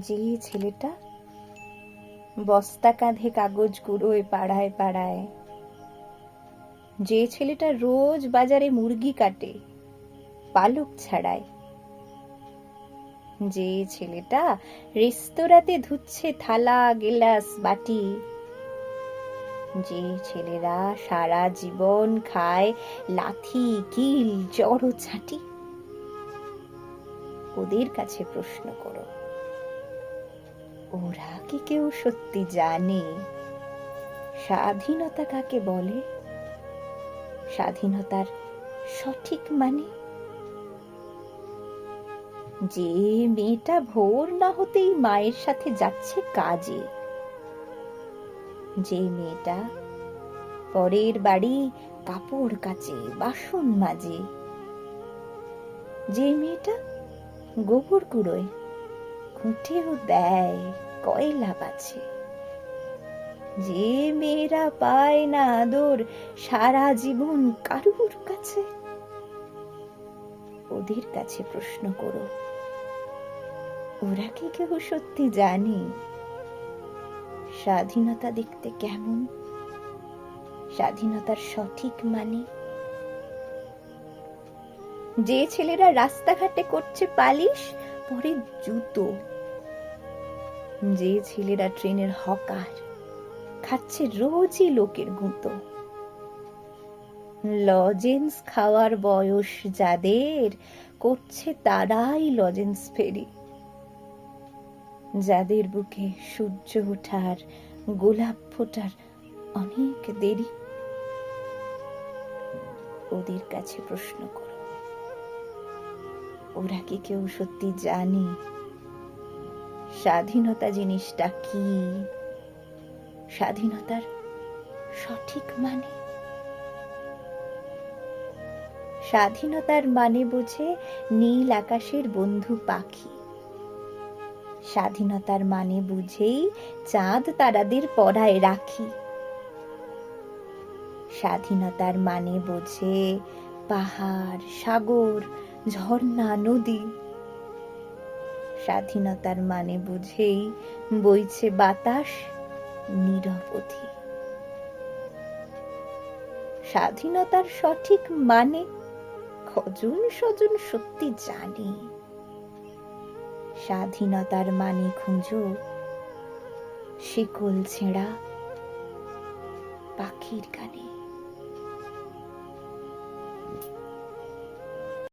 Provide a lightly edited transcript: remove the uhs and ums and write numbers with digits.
যে ছেলেটা বস্তা কাঁধে কাগজ কুড়োয় পাড়ায় পাড়ায়, যে ছেলেটা রোজ বাজারে মুরগি কাটে পালক ছাড়ায়, যে ছেলেটা রেস্তোরাঁতে ধুচ্ছে থালা গেলাস বাটি, যে ছেলেরা সারা জীবন খায় লাথি কিল জড়ো ছাটি, ওদের কাছে প্রশ্ন করো, ওরা কি কেউ সত্যি জানে স্বাধীনতা কাকে বলে? স্বাধীনতার সঠিক মানে? যে মেয়েটা ভোর না হতেই মায়ের সাথে যাচ্ছে কাজে, যে মেয়েটা পরের বাড়ি কাপড় কাচে বাসন মাজে, যে মেয়েটা গোবর কুড়োয় খুঁটেও দেয় কয়লা বাছে, যে মেয়েরা পায় না আদর সারা জীবন কারুর কাছে, ওদের কাছে প্রশ্ন করো, ওরা কি কেউ সত্যি জানে স্বাধীনতা দেখতে কেমন? স্বাধীনতার সঠিক মানে? যে ছেলেরা রাস্তাঘাটে করছে পালিশ পরে জুতো, যে ছেলেরা ট্রেনের হকার খাচ্ছে রোজই লোকের গুঁতো, লজেন্স খাওয়ার বয়স যাদের করছে তারাই লজেন্স ফেরি, যাদের বুকে সূর্য ওঠার গোলাপ ফোটার অনেক দেরি, ওদের কাছে প্রশ্ন করো, ওরা কি কেউ সত্যি জানে স্বাধীনতা জিনিসটা কি? স্বাধীনতার সঠিক মানে? স্বাধীনতার মানে বোঝে নীল আকাশের বন্ধু পাখি, স্বাধীনতার মানে বুঝেই চাঁদ তারাদের পরায় রাখি, স্বাধীনতার মানে বোঝে পাহাড় সাগর ঝর্ণা নদী, স্বাধীনতার মানে বুঝেই বইছে বাতাস নিরবধি। স্বাধীনতার সঠিক মানে কজন স্বজন সত্যি জানে? স্বাধীনতার মানে খুঁজো শিকল ছেঁড়া পাখির গানে।